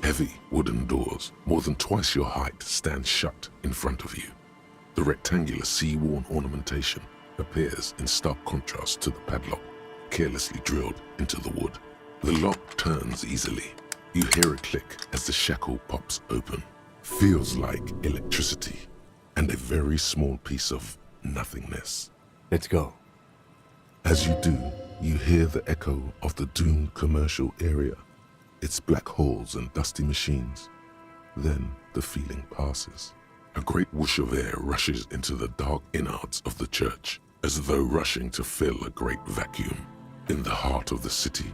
Heavy wooden doors, more than twice your height, stand shut in front of you. The rectangular sea-worn ornamentation appears in stark contrast to the padlock, carelessly drilled into the wood. The lock turns easily. You hear a click as the shackle pops open. Feels like electricity and a very small piece of nothingness. Let's go. As you do, you hear the echo of the doomed commercial area, its black holes and dusty machines. Then the feeling passes. A great whoosh of air rushes into the dark innards of the church, as though rushing to fill a great vacuum in the heart of the city.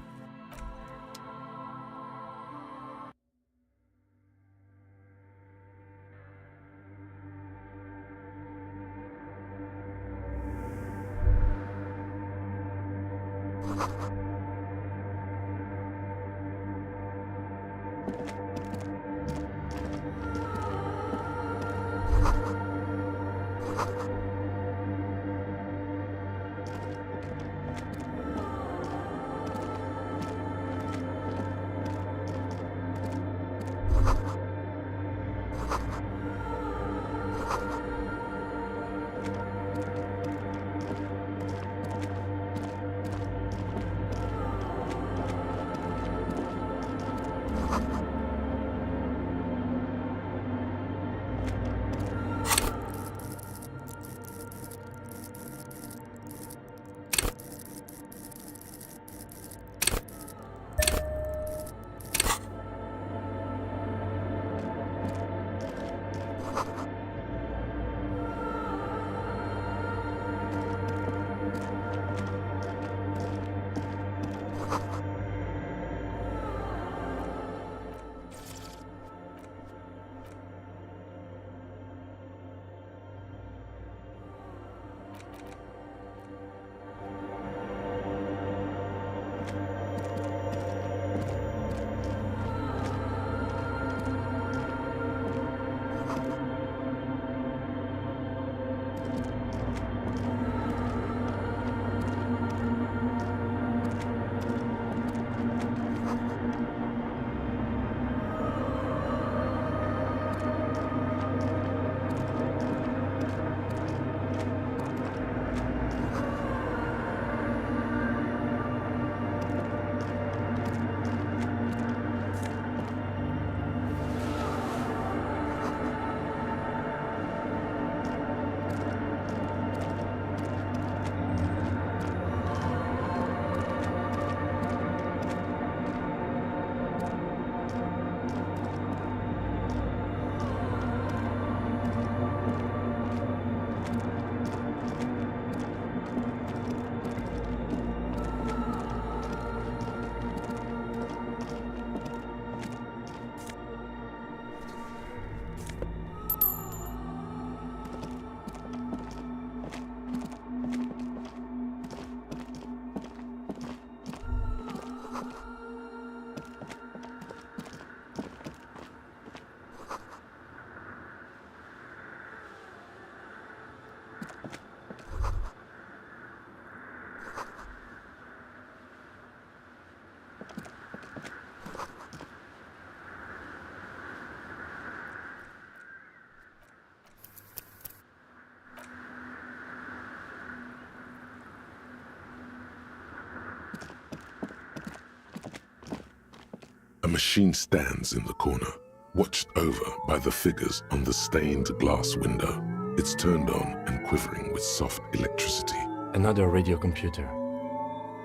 A machine stands in the corner, watched over by the figures on the stained glass window. It's turned on and quivering with soft electricity. Another radio computer.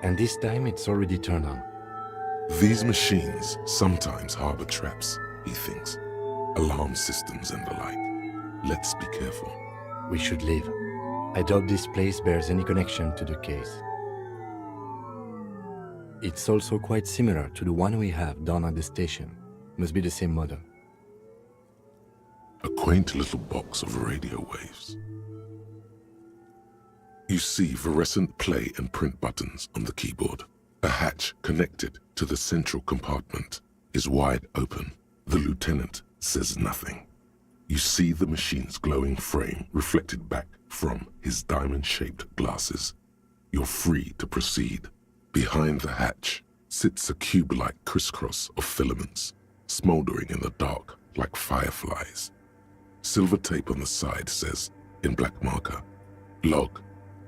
And this time it's already turned on. These machines sometimes harbor traps, he thinks. Alarm systems and the like. Let's be careful. We should leave. I doubt this place bears any connection to the case. It's also quite similar to the one we have down at the station. Must be the same model. A quaint little box of radio waves. You see fluorescent play and print buttons on the keyboard. A hatch connected to the central compartment is wide open. The lieutenant says nothing. You see the machine's glowing frame reflected back from his diamond-shaped glasses. You're free to proceed. Behind the hatch sits a cube-like crisscross of filaments, smoldering in the dark like fireflies. Silver tape on the side says, in black marker, log,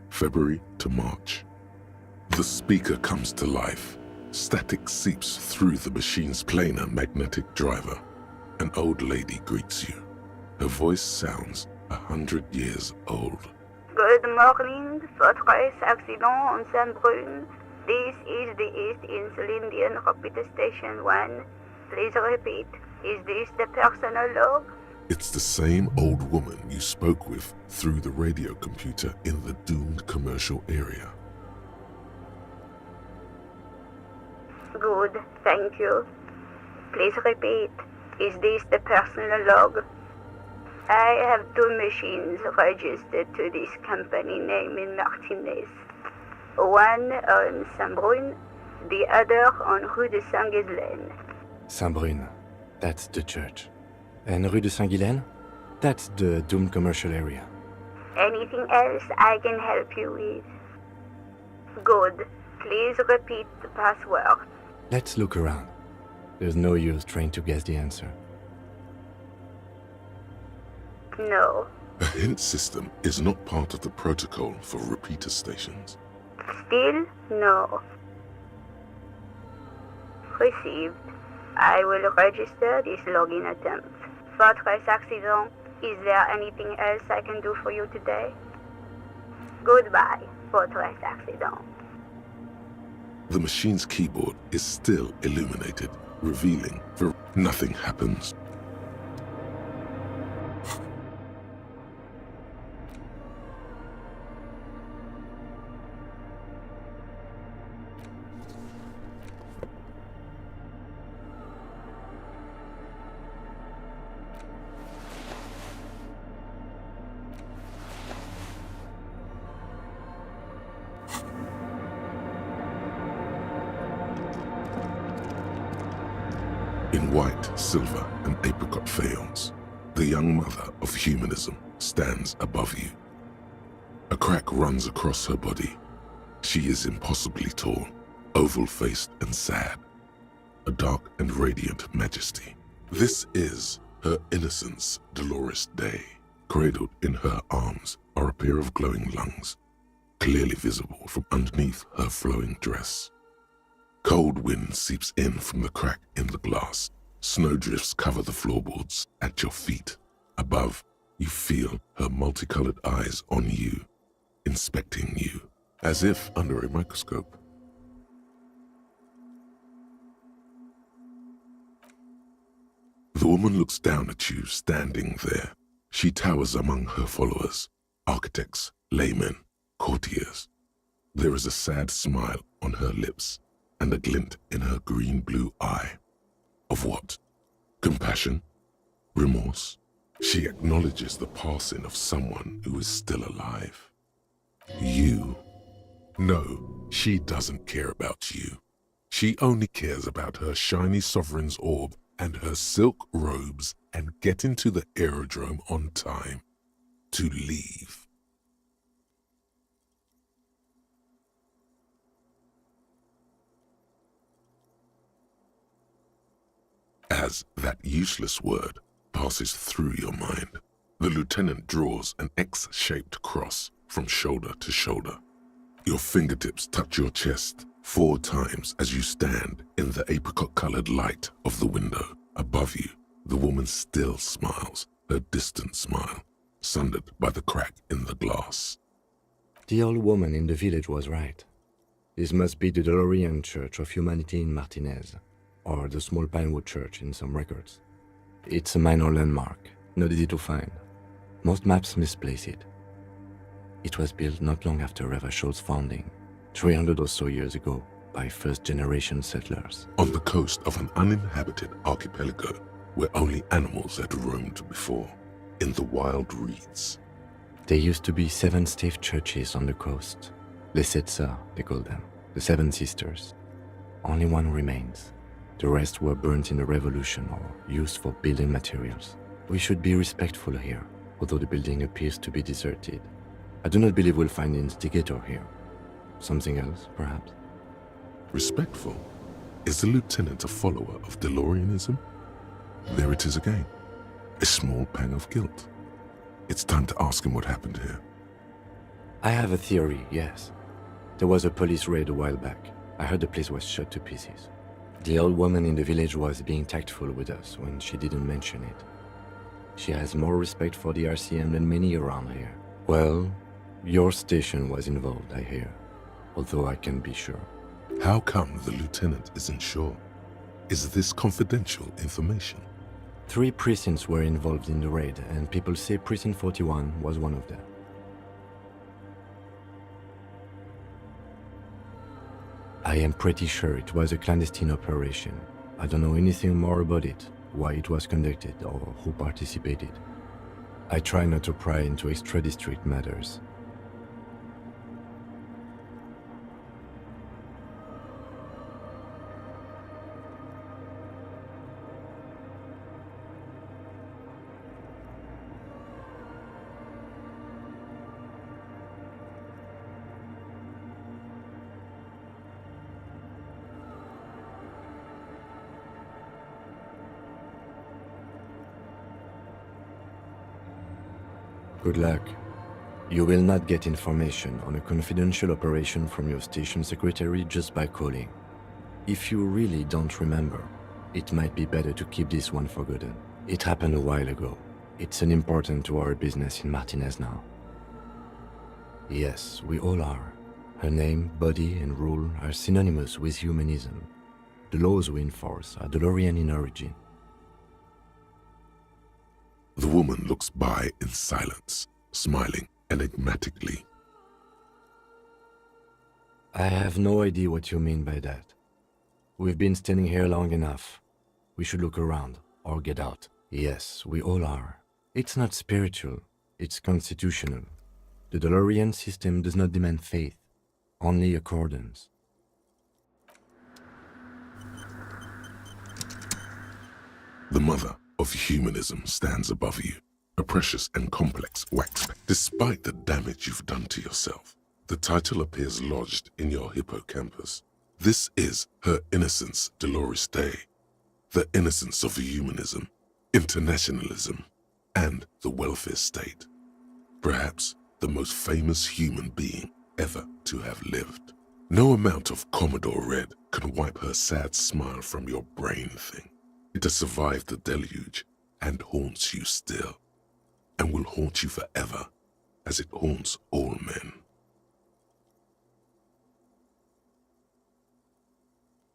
February to March. The speaker comes to life. Static seeps through the machine's planar magnetic driver. An old lady greets you. Her voice sounds 100 years old. Good morning, Fortress Accident on Saint-Brune. This is the East Insulindian Repeater Station 1. Please repeat, is this the personal log? It's the same old woman you spoke with through the radio computer in the doomed commercial area. Good, thank you. Please repeat, is this the personal log? I have two machines registered to this company name in Martinez. One on Saint-Brune, the other on Rue de Saint-Ghislaine. Saint-Brune, that's the church. And Rue de Saint-Ghislaine? That's the doomed commercial area. Anything else I can help you with? Good. Please repeat the password. Let's look around. There's no use trying to guess the answer. No. A hint system is not part of the protocol for repeater stations. Still no. Received. I will register this login attempt. Fortress Accident, is there anything else I can do for you today? Goodbye, Fortress Accident. The machine's keyboard is still illuminated, revealing that nothing happens. In white, silver, and apricot faience, the young mother of humanism stands above you. A crack runs across her body. She is impossibly tall, oval-faced and sad, a dark and radiant majesty. This is her innocence, Dolores Day. Cradled in her arms are a pair of glowing lungs, clearly visible from underneath her flowing dress. Cold wind seeps in from the crack in the glass. Snowdrifts cover the floorboards at your feet. Above, you feel her multicolored eyes on you, inspecting you, as if under a microscope. The woman looks down at you standing there. She towers among her followers, architects, laymen, courtiers. There is a sad smile on her lips and a glint in her green-blue eye. Of what? Compassion? Remorse? She acknowledges the passing of someone who is still alive. You. No, she doesn't care about you. She only cares about her shiny sovereign's orb and her silk robes and getting to the aerodrome on time to leave. As that useless word passes through your mind, the lieutenant draws an X-shaped cross from shoulder to shoulder. Your fingertips touch your chest 4 times as you stand in the apricot-colored light of the window. Above you, the woman still smiles, her distant smile, sundered by the crack in the glass. The old woman in the village was right. This must be the DeLorean Church of Humanity in Martinez, or the small Pinewood Church in some records. It's a minor landmark, not easy to find. Most maps misplace it. It was built not long after Revachol's founding, 300 or so years ago, by first-generation settlers. On the coast of an uninhabited archipelago where only animals had roamed before, in the wild reeds. There used to be 7 stave churches on the coast. Les Sept Sœurs, they call them, the 7 sisters. Only one remains. The rest were burnt in the revolution or used for building materials. We should be respectful here, although the building appears to be deserted. I do not believe we'll find the instigator here. Something else, perhaps? Respectful? Is the lieutenant a follower of DeLoreanism? There it is again. A small pang of guilt. It's time to ask him what happened here. I have a theory, yes. There was a police raid a while back. I heard the place was shot to pieces. The old woman in the village was being tactful with us when she didn't mention it. She has more respect for the RCM than many around here. Well, your station was involved, I hear. Although I can't be sure. How come the lieutenant isn't sure? Is this confidential information? 3 precincts were involved in the raid, and people say Precinct 41 was one of them. I am pretty sure it was a clandestine operation. I don't know anything more about it, why it was conducted, or who participated. I try not to pry into extra-district matters. Good luck. You will not get information on a confidential operation from your station secretary just by calling. If you really don't remember, it might be better to keep this one forgotten. It happened a while ago. It's unimportant to our business in Martinez now. Yes, we all are. Her name, body, and rule are synonymous with humanism. The laws we enforce are DeLorean in origin. The woman looks by in silence, smiling enigmatically. I have no idea what you mean by that. We've been standing here long enough. We should look around, or get out. Yes, we all are. It's not spiritual, it's constitutional. The DeLorean system does not demand faith, only accordance. The mother of humanism stands above you, a precious and complex wax. Despite the damage you've done to yourself, the title appears lodged in your hippocampus. This is her innocence, Dolores Day, the innocence of humanism, internationalism, and the welfare state. Perhaps the most famous human being ever to have lived. No amount of Commodore Red can wipe her sad smile from your brain thing. It has survived the deluge and haunts you still, and will haunt you forever as it haunts all men.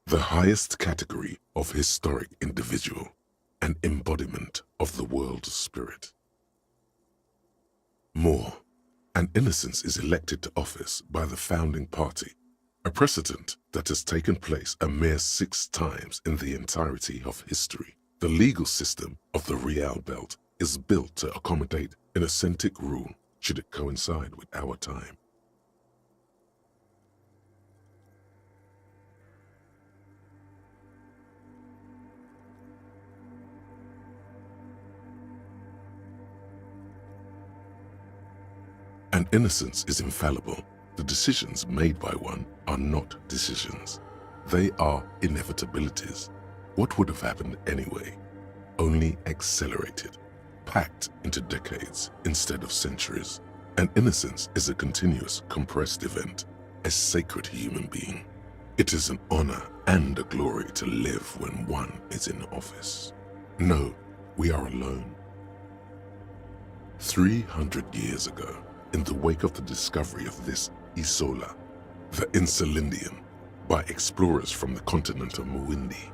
The highest category of historic individual, an embodiment of the world spirit. More, an innocence is elected to office by the founding party, a precedent that has taken place a mere 6 times in the entirety of history. The legal system of the Rial Belt is built to accommodate an authentic rule should it coincide with our time. An innocence is infallible. The decisions made by one are not decisions. They are inevitabilities. What would have happened anyway? Only accelerated, packed into decades instead of centuries. An innocence is a continuous, compressed event, a sacred human being. It is an honor and a glory to live when one is in office. No, we are alone. 300 years ago, in the wake of the discovery of this Isola, the Insulindian, by explorers from the continent of Muindi,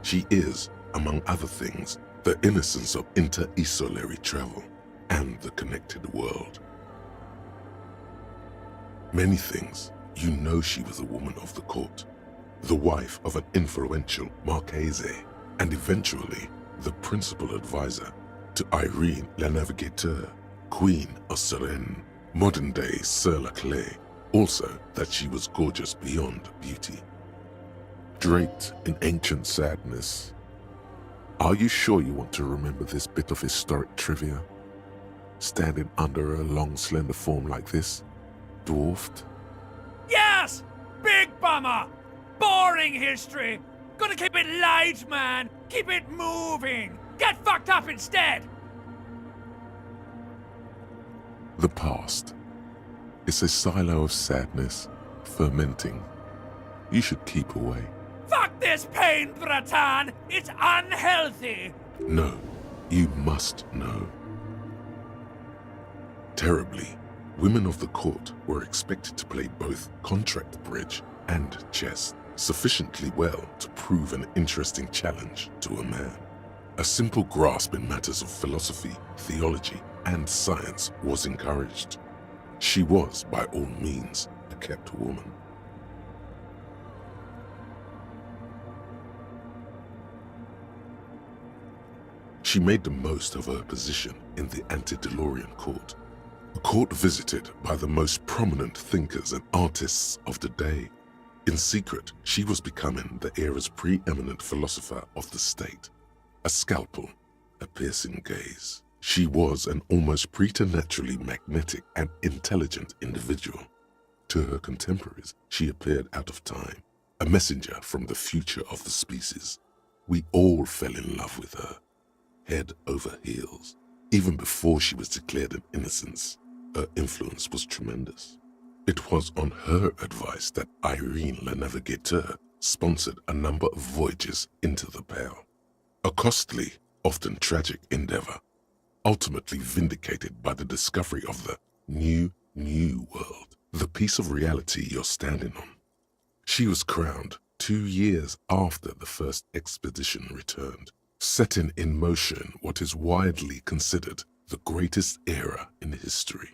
she is, among other things, the innocence of inter-isolary travel and the connected world. Many things, you know she was a woman of the court, the wife of an influential Marchese, and eventually the principal advisor to Irene La Navigateur, Queen of Suresnes, modern-day Sir Laclais, also that she was gorgeous beyond beauty. Draped in ancient sadness. Are you sure you want to remember this bit of historic trivia? Standing under a long, slender form like this, dwarfed? Yes! Big bummer! Boring history! Gotta keep it light, man! Keep it moving! Get fucked up instead! The past is a silo of sadness, fermenting. You should keep away. Fuck this pain, Bratan! It's unhealthy! No, you must know. Terribly, women of the court were expected to play both contract bridge and chess sufficiently well to prove an interesting challenge to a man. A simple grasp in matters of philosophy, theology, and science was encouraged. She was, by all means, a kept woman. She made the most of her position in the antediluvian court, a court visited by the most prominent thinkers and artists of the day. In secret, she was becoming the era's preeminent philosopher of the state. A scalpel, a piercing gaze. She was an almost preternaturally magnetic and intelligent individual. To her contemporaries, she appeared out of time, a messenger from the future of the species. We all fell in love with her, head over heels. Even before she was declared an innocence, her influence was tremendous. It was on her advice that Irene Le Navigateur sponsored a number of voyages into the Pale. A costly, often tragic endeavor, ultimately vindicated by the discovery of the new world, the piece of reality you're standing on. She was crowned 2 years after the first expedition returned, setting in motion what is widely considered the greatest era in history.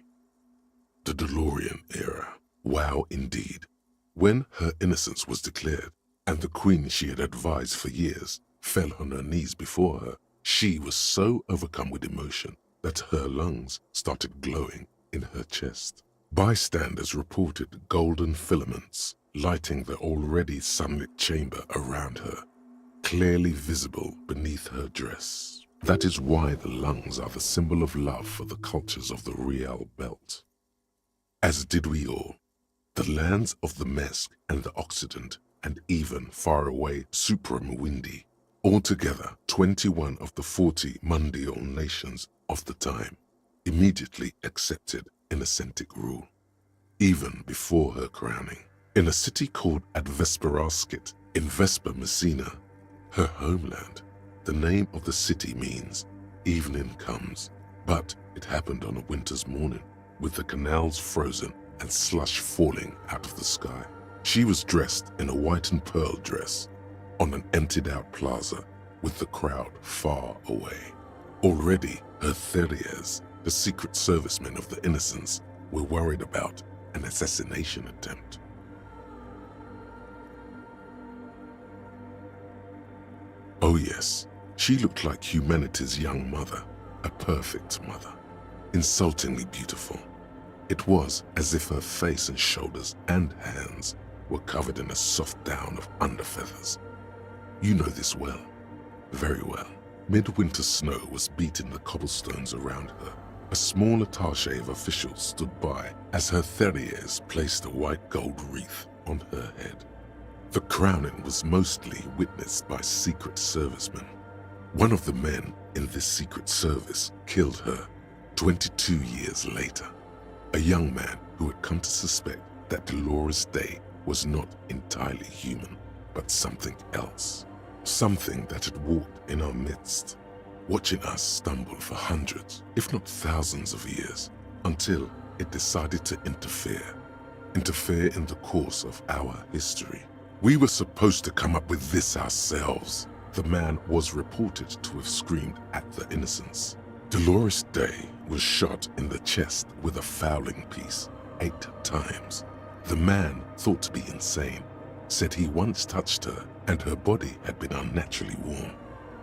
The DeLorean era. Wow, indeed. When her innocence was declared, and the queen she had advised for years fell on her knees before her, she was so overcome with emotion that her lungs started glowing in her chest. Bystanders reported golden filaments lighting the already sunlit chamber around her, clearly visible beneath her dress. That is why the lungs are the symbol of love for the cultures of the Real Belt. As did we all. The lands of the Mesk and the Occident, and even faraway Supremawindi, altogether 21 of the 40 Mundial nations of the time, immediately accepted Innocentic rule. Even before her crowning, in a city called Advesperaskit in Vesper Messina, her homeland, the name of the city means evening comes, but it happened on a winter's morning, with the canals frozen and slush falling out of the sky. She was dressed in a white and pearl dress on an emptied-out plaza with the crowd far away. Already, her Theriers, the secret servicemen of the Innocents, were worried about an assassination attempt. Oh yes, she looked like humanity's young mother, a perfect mother, insultingly beautiful. It was as if her face and shoulders and hands were covered in a soft down of underfeathers. You know this well, very well. Midwinter snow was beating the cobblestones around her. A small attaché of officials stood by as her Theriers placed a white gold wreath on her head. The crowning was mostly witnessed by secret servicemen. One of the men in this secret service killed her 22 years later. A young man who had come to suspect that Dolores Day was not entirely human, but something else. Something that had walked in our midst, watching us stumble for hundreds, if not thousands of years, until it decided to interfere in the course of our history. We were supposed to come up with this ourselves, the man was reported to have screamed at the Innocents. Dolores Day was shot in the chest with a fowling piece 8 times. The man, thought to be insane, said he once touched her and her body had been unnaturally warm,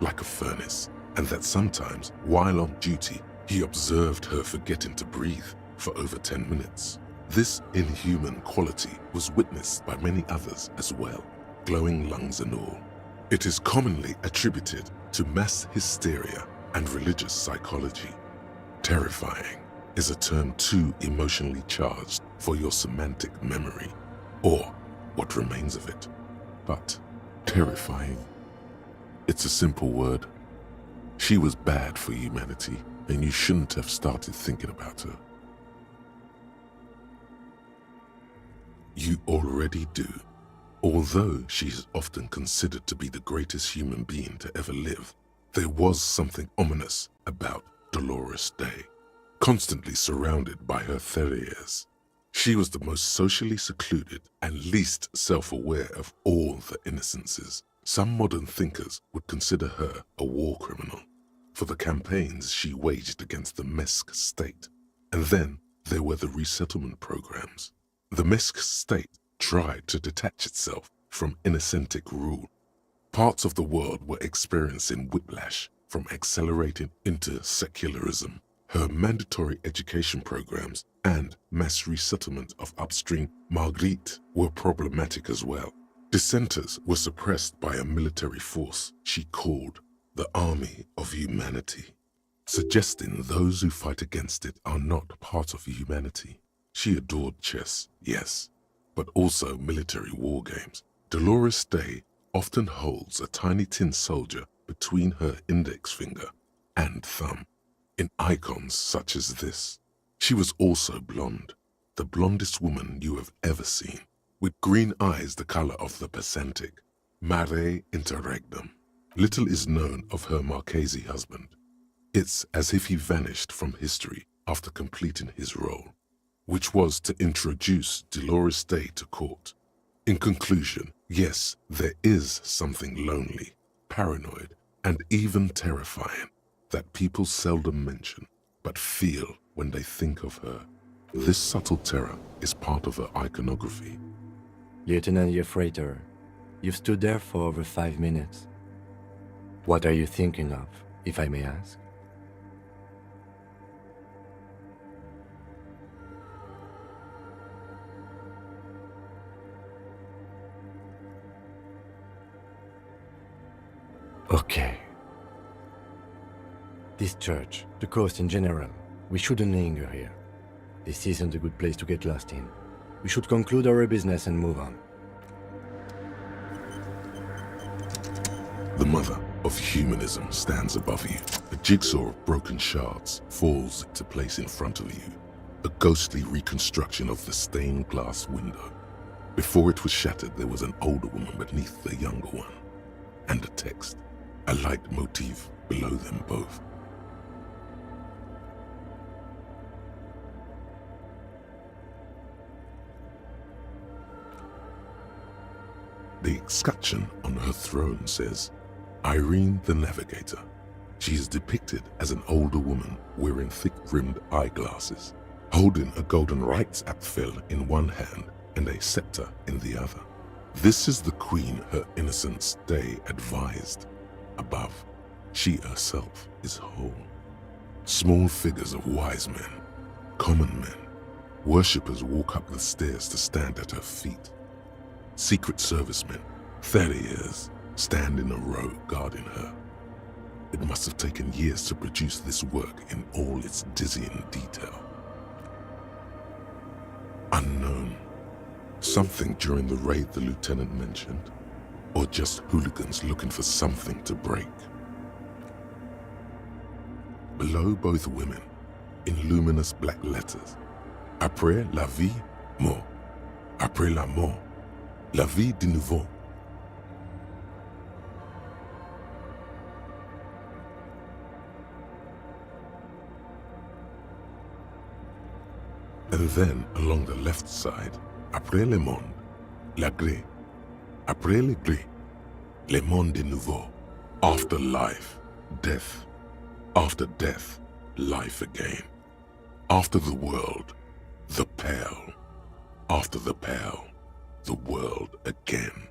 like a furnace, and that sometimes, while on duty, he observed her forgetting to breathe for over 10 minutes. This inhuman quality was witnessed by many others as well, glowing lungs and all. It is commonly attributed to mass hysteria and religious psychology. Terrifying is a term too emotionally charged for your semantic memory, or what remains of it. But terrifying, it's a simple word. She was bad for humanity, and you shouldn't have started thinking about her. You already do. Although she is often considered to be the greatest human being to ever live, there was something ominous about Dolores Day. Constantly surrounded by her terriers, she was the most socially secluded and least self-aware of all the innocences. Some modern thinkers would consider her a war criminal for the campaigns she waged against the Mesk state. And then there were the resettlement programs. The Mesk state tried to detach itself from Innocentic rule. Parts of the world were experiencing whiplash from accelerating into secularism. Her mandatory education programs and mass resettlement of upstream Marguerite were problematic as well. Dissenters were suppressed by a military force she called the Army of Humanity, suggesting those who fight against it are not part of humanity. She adored chess, yes, but also military war games. Dolores Day often holds a tiny tin soldier between her index finger and thumb in icons such as this. She was also blonde, the blondest woman you have ever seen, with green eyes the color of the Pacific, mare interregnum. Little is known of her Marchese husband. It's as if he vanished from history after completing his role, which was to introduce Dolores Day to court. In conclusion, yes, there is something lonely, paranoid, and even terrifying that people seldom mention, but feel when they think of her. This subtle terror is part of her iconography. Lieutenant Yefreiter, you've stood there for over 5 minutes. What are you thinking of, if I may ask? Okay. This church, the coast in general, we shouldn't linger here. This isn't a good place to get lost in. We should conclude our business and move on. The mother of humanism stands above you. A jigsaw of broken shards falls into place in front of you. A ghostly reconstruction of the stained glass window. Before it was shattered, there was an older woman beneath the younger one, and a text, a light motif below them both. The escutcheon on her throne says, Irene the Navigator. She is depicted as an older woman wearing thick-rimmed eyeglasses, holding a golden Reichsapfel in one hand and a scepter in the other. This is the queen her Innocence Day advised. Above, she herself is whole. Small figures of wise men, common men, worshippers walk up the stairs to stand at her feet. Secret servicemen, terriers, stand in a row guarding her. It must have taken years to produce this work in all its dizzying detail. Unknown. Something during the raid the lieutenant mentioned, or just hooligans looking for something to break. Below both women, in luminous black letters, Après la vie, mort. Après la mort, la vie de nouveau. And then, along the left side, après le monde, la gré. Après le gré, le monde de nouveau. After life, death. After death, life again. After the world, the pale. After the pale, the world again.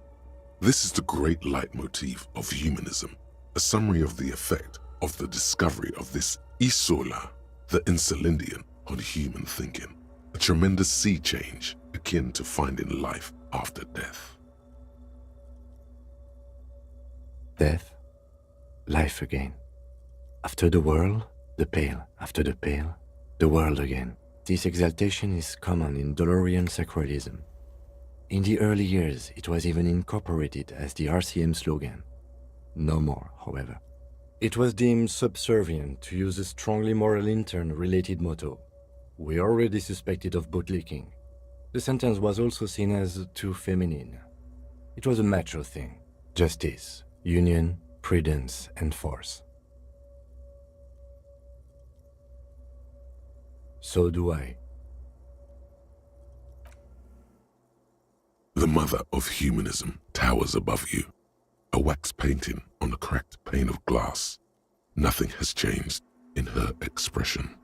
This is the great leitmotif of humanism, a summary of the effect of the discovery of this isola, the Insulindian, on human thinking. A tremendous sea change akin to finding life after death. Death, life again. After the world, the pale. After the pale, the world again. This exaltation is common in Dolorian sacralism. In the early years, it was even incorporated as the RCM slogan. No more, however. It was deemed subservient to use a strongly moral intern-related motto. We already suspected of bootlicking. The sentence was also seen as too feminine. It was a macho thing. Justice, union, prudence, and force. So do I. The mother of humanism towers above you, a wax painting on a cracked pane of glass. Nothing has changed in her expression.